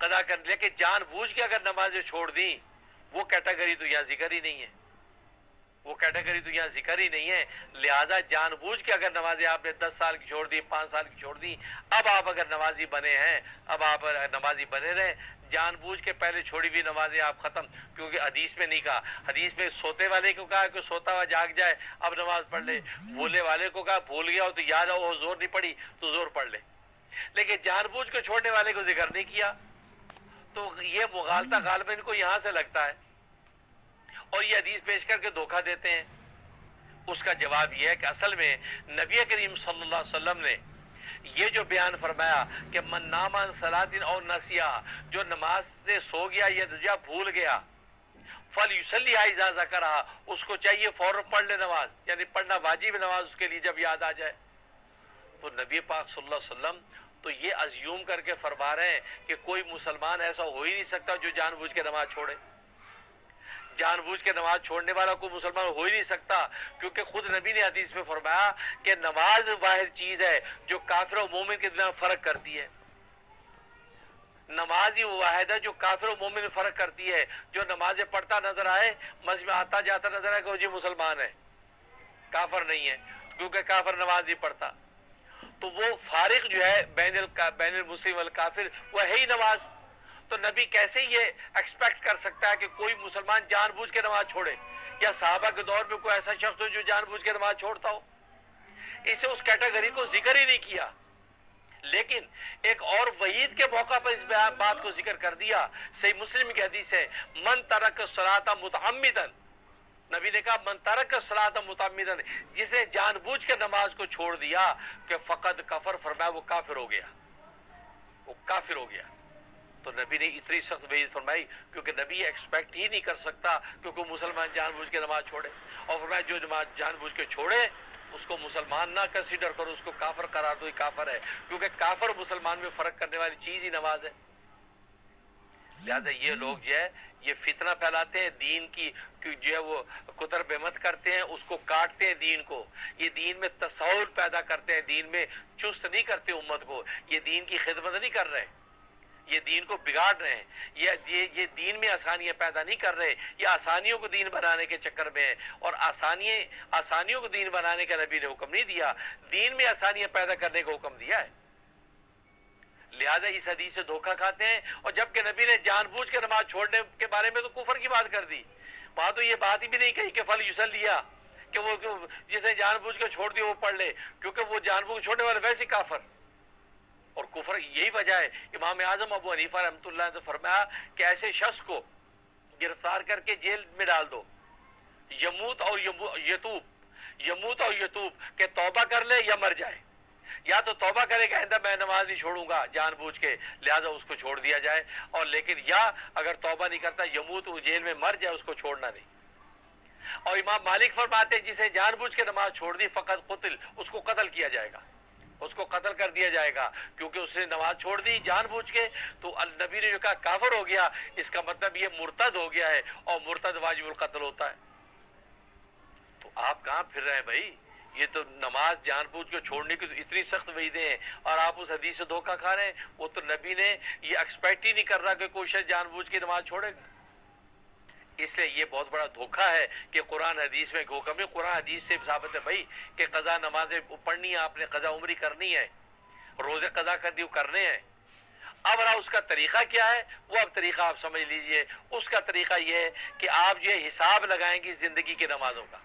قضا کر، لیکن جان بوجھ کے اگر نمازیں چھوڑ دیں وہ کیٹیگری تو یہاں ذکر ہی نہیں ہے، وہ کیٹیگری تو یہاں ذکر ہی نہیں ہے۔ لہذا جان بوجھ کے اگر نمازیں آپ نے 10 سال کی چھوڑ دی، 5 سال کی چھوڑ دی، اب آپ اگر نمازی بنے ہیں، اب آپ نمازی بنے رہے، جان بوجھ کے پہلے چھوڑی ہوئی نمازیں آپ ختم، کیونکہ حدیث میں نہیں کہا، حدیث میں سوتے والے کو کہا کہ سوتا ہوا جاگ جائے اب نماز پڑھ لے، بھولے والے کو کہا بھول گیا ہو تو یاد ہو زور نہیں پڑی تو زور پڑھ لے، لیکن جان بوجھ کے چھوڑنے والے کو ذکر نہیں کیا۔ تو یہ مغالطہ غالباً ان کو یہاں سے لگتا ہے اور یہ حدیث پیش کر کے دھوکہ دیتے ہیں۔ اس کا جواب یہ ہے کہ اصل میں نبی کریم صلی اللہ علیہ وسلم نے یہ جو بیان فرمایا کہ من نام عن صلاۃ او نسیہا، جو نماز سے سو گیا یا بھول گیا، فلیصلیھا اذا ذکرھا، اس کو چاہیے فوراً پڑھ لے نماز، یعنی پڑھنا واجب نماز اس کے لیے جب یاد آ جائے۔ تو نبی پاک صلی اللہ علیہ وسلم تو یہ ازیوم کر کے فرما رہے ہیں کہ کوئی مسلمان ایسا ہو ہی نہیں سکتا جو جان بوجھ کے نماز چھوڑے، جان بوجھ کے نماز چھوڑنے والا کوئی مسلمان ہو ہی نہیں سکتا، کیونکہ خود نبی نے حدیث میں فرمایا کہ نماز واحد چیز ہے جو کافر و مومن کے درمیان فرق کرتی ہے، نماز ہی واحد ہے جو کافر و مومن میں فرق کرتی ہے۔ جو نمازیں پڑھتا نظر آئے، مسجد میں آتا جاتا نظر آئے کہ وہ جی مسلمان ہے، کافر نہیں ہے، کیونکہ کافر نماز نہیں پڑھتا، تو وہ فارق جو ہے بین المسلم والکافر وہ ہے ہی نماز۔ تو نبی کیسے یہ ایکسپیکٹ کر سکتا ہے کہ کوئی مسلمان جان بوجھ کے نماز چھوڑے، یا صحابہ کے دور میں کوئی ایسا شخص ہو جو جان بوجھ کے نماز چھوڑتا ہو؟ اسے اس کیٹیگری کو ذکر ہی نہیں کیا، لیکن ایک اور وعید کے موقع پر اس بات کو ذکر کر دیا۔ صحیح مسلم کی حدیث ہے من ترک الصلاۃ متعمدا، نبی نے کہا من ترک الصلاۃ متعمدا، جس نے جان بوجھ کے نماز کو چھوڑ دیا کہ فقد کفر، فرمایا وہ کافر ہو گیا، وہ کافر ہو گیا۔ تو نبی نے اتنی سخت وعید فرمائی کیونکہ نبی یہ ایکسپیکٹ ہی نہیں کر سکتا کہ کوئی مسلمان جان بوجھ کے نماز چھوڑے، اور فرمایا جو نماز جان بوجھ کے چھوڑے اس کو مسلمان نہ کنسیڈر کرو، اس کو کافر قرار دو، ہی کافر ہے، کیونکہ کافر اور مسلمان میں فرق کرنے والی چیز ہی نماز ہے۔ لہذا یہ لوگ جو ہے یہ فتنہ پھیلاتے ہیں، دین کی جو ہے وہ قطر بہمت کرتے ہیں، اس کو کاٹتے ہیں دین کو، یہ دین میں تساہل پیدا کرتے ہیں، دین میں چست نہیں کرتے امت کو، یہ دین کی خدمت نہیں کر رہے، یہ دین کو بگاڑ رہے ہیں، یہ دین میں آسانیاں پیدا نہیں کر رہے، یہ آسانیوں کو دین بنانے کے چکر میں ہیں، اور آسانیوں کو دین بنانے کا نبی نے حکم نہیں دیا، دین میں آسانیاں پیدا کرنے کا حکم دیا ہے۔ لہذا اس حدیث سے دھوکہ کھاتے ہیں، اور جبکہ نبی نے جان بوجھ کے نماز چھوڑنے کے بارے میں تو کفر کی بات کر دی، وہاں تو یہ بات ہی بھی نہیں کہی کہ فلیصلیھا، کہ وہ جس نے جان بوجھ کے چھوڑ دیا وہ پڑھ لے، کیونکہ وہ جان بوجھ چھوڑنے والے ویسے کافر اور کفر۔ یہی وجہ ہے امام اعظم ابو حنیفہ رحمۃ اللہ نے فرمایا کہ ایسے شخص کو گرفتار کر کے جیل میں ڈال دو، یموت اور یتوب، کہ توبہ کر لے یا مر جائے، یا تو توبہ کرے کہ آئندہ میں نماز نہیں چھوڑوں گا جان بوجھ کے، لہذا اس کو چھوڑ دیا جائے، اور لیکن یا اگر توبہ نہیں کرتا یموت، وہ جیل میں مر جائے، اس کو چھوڑنا نہیں۔ اور امام مالک فرماتے ہیں جسے جان بوجھ کے نماز چھوڑ دی فقط قتل، اس کو قتل کیا جائے گا، اس کو قتل کر دیا جائے گا، کیونکہ اس نے نماز چھوڑ دی جان بوجھ کے، تو النبی نے جو کہا کافر ہو گیا، اس کا مطلب یہ مرتد ہو گیا ہے، اور مرتد واجب القتل ہوتا ہے۔ تو آپ کہاں پھر رہے ہیں بھائی؟ یہ تو نماز جان بوجھ کے چھوڑنے کی تو اتنی سخت وعیدیں ہیں، اور آپ اس حدیث سے دھوکہ کھا رہے ہیں۔ وہ تو نبی نے یہ ایکسپیکٹ ہی نہیں کر رہا کہ کوئی شخص جان بوجھ کے نماز چھوڑے گا۔ اس لیے یہ بہت بڑا دھوکہ ہے کہ قرآن حدیث میں حکم ہے، قرآن حدیث سے ثابت ہے بھائی کہ قضا نمازیں پڑھنی ہے، آپ نے قضا عمری کرنی ہے، روزے قضا کرنی کرنے ہیں۔ اب رہا اس کا طریقہ کیا ہے، وہ اب طریقہ آپ سمجھ لیجئے۔ اس کا طریقہ یہ ہے کہ آپ جو ہے حساب لگائیں گی زندگی کی نمازوں کا،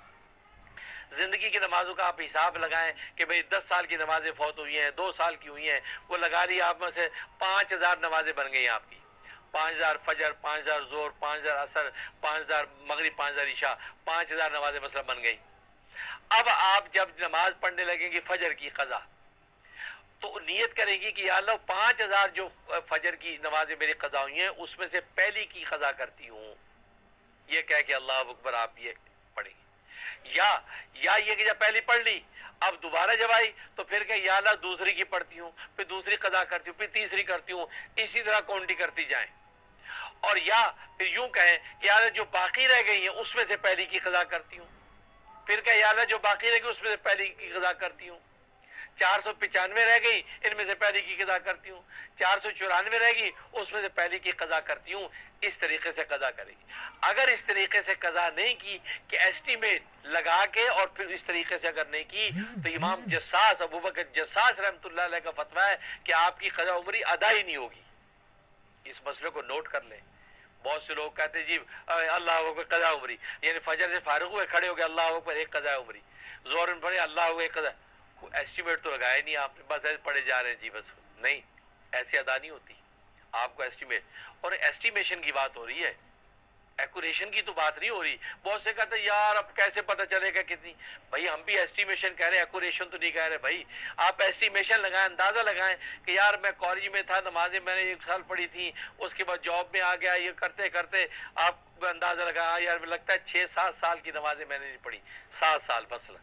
زندگی کی نمازوں کا آپ حساب لگائیں کہ بھئی 10 سال کی نمازیں فوت ہوئی ہیں، 2 سال کی ہوئی ہیں، وہ لگا لی آپ میں سے 5000 نمازیں بن گئی آپ کی، 5000 فجر، 5000 ظہر، 5000 عصر، 5000 مغرب، 5000 عشاء، 5000 نمازیں مثلا بن گئی۔ اب آپ جب نماز پڑھنے لگیں گی فجر کی قضا، تو نیت کریں گی کہ یا اللہ 5000 جو فجر کی نمازیں میری قضا ہوئی ہیں اس میں سے پہلی کی قضا کرتی ہوں، یہ کہہ کہ اللہ اکبر آپ یہ پڑھیں گے، یا یہ کہ جب پہلی پڑھ لی اب دوبارہ جب آئی تو پھر کہ یا اللہ دوسری کی پڑھتی ہوں، پھر دوسری قضا کرتی ہوں، پھر تیسری کرتی ہوں، اسی طرح کاؤنٹنگ کرتی جائیں۔ اور یا پھر یوں کہیں کہ یا اللہ جو باقی رہ گئی ہیں اس میں سے پہلی کی قضا کرتی ہوں، پھر کہ یا اللہ جو باقی رہ گئی اس میں سے پہلی کی قضا کرتی ہوں۔ 495 رہ گئی، ان میں سے پہلی کی قضا کرتی ہوں، 494 رہ گئی، اس میں سے پہلی کی قضا کرتی ہوں۔ اس طریقے سے قضا کرے گی۔ اگر اس طریقے سے قضا نہیں کی کہ ایسٹیمیٹ لگا کے اور پھر اس طریقے سے اگر نہیں کی تو امام جساس ابوبکر جساس رحمۃ اللہ علیہ کا فتویٰ ہے کہ آپ کی قضا عمری ادا ہی نہیں ہوگی۔ اس مسئلے کو نوٹ کر لیں۔ بہت سے لوگ کہتے ہیں جی اللہ اکبر قضا عمری، یعنی فجر سے فارغ ہوئے کھڑے ہو گئے اللہ اکبر ایک قضا عمری، زور میں پڑھے اللہ اکبر ایک قضا، ایسٹیمیٹ تو لگایا نہیں آپ نے، بس ایسے پڑھے جا رہے ہیں جی بس، نہیں، ایسے ادا نہیں ہوتی آپ کو ایسٹیمیٹ۔ اور ایسٹیمیشن کی بات ہو رہی ہے، ایکوریشن کی تو بات نہیں ہو رہی۔ بہت سے کہتے ہیں یار اب کیسے پتہ چلے گا کتنی، بھائی ہم بھی ایسٹیمیشن کہہ رہے ہیں، ایکوریشن تو نہیں کہہ رہے بھائی۔ آپ ایسٹیمیشن لگائیں، اندازہ لگائیں کہ یار میں کالج میں تھا، نمازیں میں نے 1 سال پڑھی تھی، اس کے بعد جاب میں آ گیا، یہ کرتے کرتے آپ اندازہ لگائیں یار مجھے لگتا ہے 6-7 سال کی نمازیں میں نے نہیں پڑھی، 7 سال مثلا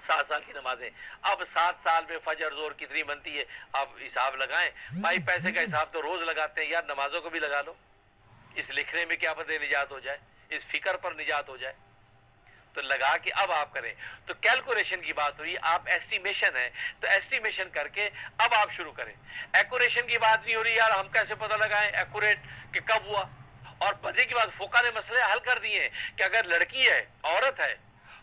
7 سال کی نمازیں، اب 7 سال میں فجر زور کتنی بنتی ہے آپ حساب لگائیں۔ بھائی پیسے کا حساب تو روز لگاتے ہیں یار، نمازوں کو بھی لگا لو، اس لکھنے میں کیا پتہ نجات ہو جائے، اس فکر پر نجات ہو جائے، تو لگا کے اب آپ کریں۔ تو کیلکولیشن کی بات ہوئی، آپ ایسٹیمیشن ہے تو ایسٹیمیشن کر کے اب آپ شروع کریں۔ ایکوریشن کی بات نہیں ہو رہی یار ہم کیسے پتہ لگائیں ایکوریٹ کہ کب ہوا۔ اور مزے کی بات فقہ نے مسئلے حل کر دیے ہیں کہ اگر لڑکی ہے، عورت ہے،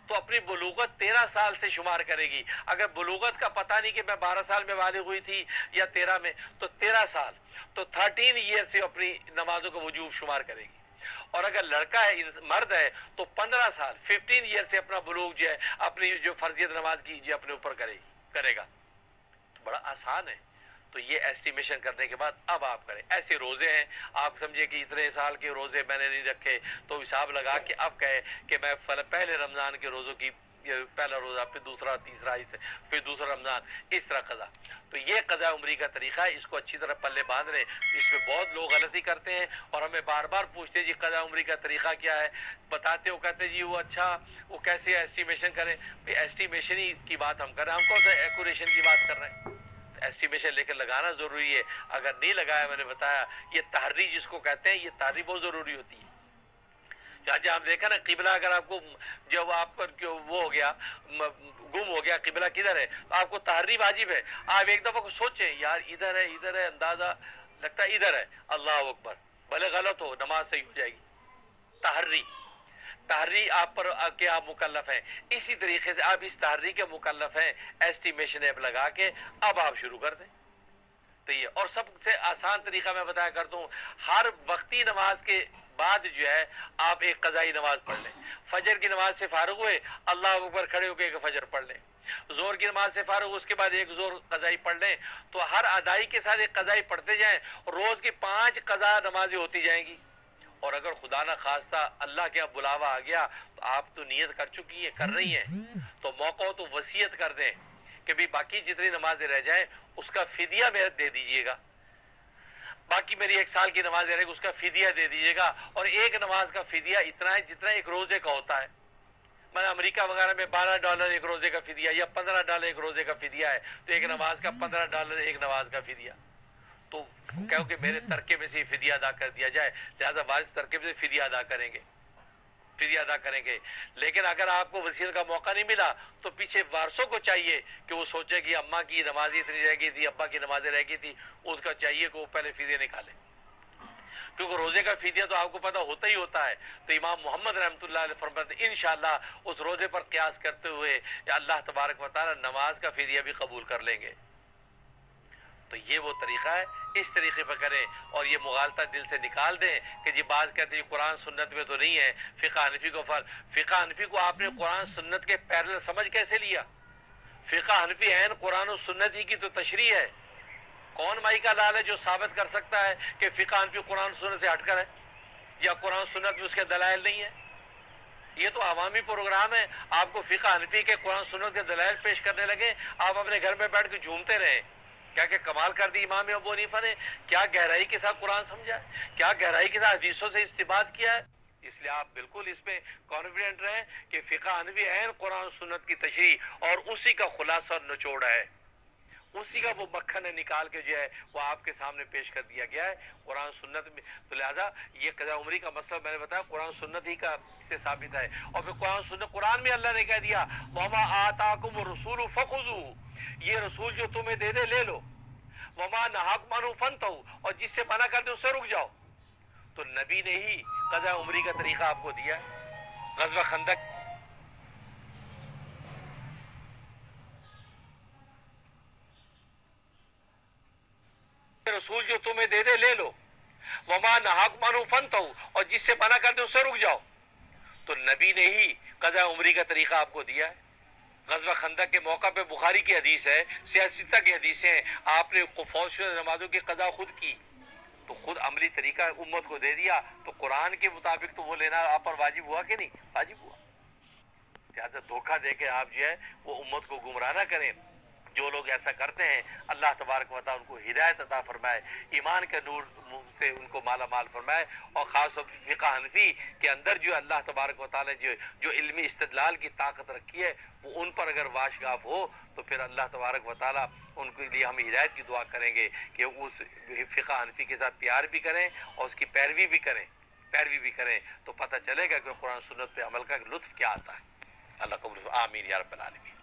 تو اپنی بلوغت 13 سال سے شمار کرے گی۔ اگر بلوغت کا پتہ نہیں کہ میں 12 سال میں بالغ ہوئی تھی یا 13 میں، تو 13 سال تو 13 ایئر سے اپنی نمازوں کا وجوب شمار کرے گی۔ اور اگر لڑکا ہے مرد ہے تو 15 سال 15 ایئر سے اپنا بلوغ جو ہے اپنی جو فرضیت نماز کی جو اپنے اوپر کرے گا۔ تو بڑا آسان ہے۔ تو یہ ایسٹیمیشن کرنے کے بعد اب آپ کریں۔ ایسے روزے ہیں، آپ سمجھے کہ اتنے سال کے روزے میں نے نہیں رکھے، تو حساب لگا کے اب کہے کہ میں پہلے رمضان کے روزوں کی پہلا روزہ، پھر دوسرا، تیسرا، پھر دوسرا رمضان، اس طرح قضا۔ تو یہ قضا عمری کا طریقہ ہے، اس کو اچھی طرح پلے باندھ لیں۔ اس میں بہت لوگ غلطی کرتے ہیں اور ہمیں بار بار پوچھتے ہیں جی قضا عمری کا طریقہ کیا ہے، بتاتے ہو کہتے جی وہ اچھا وہ کیسے ایسٹیمیشن کریں۔ ایسٹیمیشن ہی کی بات ہم کر رہے ہیں، ہم کون سا ایکوریشن کی بات کر رہے ہیں۔ ایسٹیمیشن لے کر لگانا ضروری ہے، اگر نہیں لگایا میں نے بتایا یہ تحری جس کو کہتے ہیں، یہ تحری بہت ضروری ہوتی ہے۔ چاچا ہم دیکھا نا قبلہ اگر آپ کو جب آپ پر وہ ہو گیا گم ہو گیا قبلہ کدھر ہے تو آپ کو تحری واجب ہے۔ آپ ایک دفعہ کو سوچیں یار ادھر ہے، اندازہ لگتا ہے ادھر ہے، اللہ اکبر، بھلے غلط ہو نماز صحیح ہو جائے گی۔ تحری آپ پر کہ آپ مکلف ہیں، اسی طریقے سے آپ اس تحری کے مکلف ہیں۔ ایسٹیمیشن ایپ لگا کے اب آپ شروع کر دیں۔ تو یہ اور سب سے آسان طریقہ میں بتایا کرتا ہوں، ہر وقتی نماز کے بعد جو ہے آپ ایک قضائی نماز پڑھ لیں۔ فجر کی نماز سے فارغ ہوئے اللہ اکبر کھڑے ہو کے ایک فجر پڑھ لیں، زور کی نماز سے فارغ اس کے بعد ایک زور قضائی پڑھ لیں۔ تو ہر ادائی کے ساتھ ایک قضائی پڑھتے جائیں، روز کی 5 قضا نمازیں ہوتی جائیں گی۔ اور اگر خدا نہ خواستہ اللہ کے بلاوا آ گیا تو آپ تو نیت کر چکی ہیں، کر رہی ہیں، تو موقع ہو تو وصیت کر دیں کہ بھی باقی جتنی نمازیں رہ جائیں اس کا فدیہ میرے دے دیجئے گا، باقی میری 1 سال کی نماز رہے گی اس کا فدیہ دے دیجئے گا۔ اور ایک نماز کا فدیہ اتنا ہے جتنا ایک روزے کا ہوتا ہے۔ میں امریکہ وغیرہ میں $12 ایک روزے کا فدیہ یا $15 ایک روزے کا فدیہ ہے، تو ایک نماز کا $15 ایک نماز کا فدیہ۔ تو کہو کہ میرے ترکے میں سے فدیہ ادا کر دیا جائے، لہذا واجب ترکے میں سے فدیہ ادا کریں گے۔ لیکن اگر آپ کو وصیت کا موقع نہیں ملا تو پیچھے وارثوں کو چاہیے کہ وہ سوچے کہ اماں کی نمازیں اتنی رہ گئی تھی، ابا کی نمازیں رہ گئی تھی، اس کا چاہیے کہ وہ پہلے فدیہ نکالے، کیونکہ روزے کا فدیہ تو آپ کو پتہ ہوتا ہی ہوتا ہے۔ تو امام محمد رحمۃ اللہ علیہ فرماتے ہیں انشاءاللہ اس روزے پر قیاس کرتے ہوئے اللہ تبارک و تعالی نماز کا فدیہ بھی قبول کر لیں گے۔ تو یہ وہ طریقہ ہے، اس طریقے پر کریں اور یہ مغالطہ دل سے نکال دیں کہ جی بعض کہتے ہیں قرآن سنت میں تو نہیں ہے، فقہ حنفی کو فقہ حنفی کو آپ نے قرآن سنت کے پیرلل سمجھ کیسے لیا؟ فقہ حنفی عین قرآن و سنت ہی کی تو تشریح ہے۔ کون مائی کا لال ہے جو ثابت کر سکتا ہے کہ فقہ حنفی قرآن سنت سے ہٹ کر ہے یا قرآن سنت میں اس کے دلائل نہیں ہے؟ یہ تو عوامی پروگرام ہے، آپ کو فقہ حنفی کے قرآن سنت کے دلائل پیش کرنے لگے، آپ اپنے گھر میں بیٹھ کے جھومتے رہیں۔ کیا کہ کمال کر دی امام ابو حنیفہ نے، کیا گہرائی کے ساتھ قرآن سمجھا ہے، کیا گہرائی کے ساتھ حدیثوں سے استنباط کیا ہے۔ اس لیے آپ بالکل اس پہ کانفیڈنٹ رہیں کہ فقہ حنفی عین قرآن سنت کی تشریح اور اسی کا خلاصہ اور نچوڑ ہے، اسی کا وہ مکھن ہے نکال کے جو ہے وہ آپ کے سامنے پیش کر دیا گیا ہے قرآن سنت میں۔ تو لہٰذا یہ قضا عمری کا مسئلہ میں نے بتایا قرآن سنت ہی کا سے ثابت ہے۔ اور پھر قرآن میں اللہ نے کہہ دیا وَمَا آتَاكُمُ الرَّسُولُ فَخُذُوهُ، یہ رسول جو تمہیں دے دے لے لو، وما نہاکم عنہ فانتہوا، اور جس سے منع کر دے اس سے رک جاؤ. تو نبی نے ہی قضاء عمری کا طریقہ آپ کو دیا. غزوہ خندق رسول جو تمہیں دے دے لے لو، وما نہاکم عنہ فانتہوا، اور جس سے منع کر دے اس سے رک جاؤ. تو نبی نے ہی قضاء عمری کا طریقہ آپ کو دیا ہے. غزوہ خندق کے موقع پہ بخاری کی حدیث ہے، سیاستہ کی حدیثیں ہیں، آپ نے فوج نمازوں کی قضا خود کی، تو خود عملی طریقہ امت کو دے دیا. تو قرآن کے مطابق تو وہ لینا آپ پر واجب ہوا کہ نہیں؟ واجب ہوا. لہٰذا دھوکہ دے کے آپ جو ہے وہ امت کو گمراہ نہ کریں. جو لوگ ایسا کرتے ہیں اللہ تبارک و تعالیٰ ان کو ہدایت عطا فرمائے، ایمان کے نور سے ان کو مالا مال فرمائے. اور خاص طور پر فقہ حنفی کے اندر جو اللہ تبارک و تعالیٰ جو علمی استدلال کی طاقت رکھی ہے وہ ان پر اگر واشگاف ہو تو پھر اللہ تبارک و تعالیٰ ان کے لیے ہم ہدایت کی دعا کریں گے کہ اس فقہ حنفی کے ساتھ پیار بھی کریں اور اس کی پیروی بھی کریں تو پتہ چلے گا کہ قرآن سنت پہ عمل کا لطف کیا آتا ہے. اللہ قبول. آمین یا رب العالمین.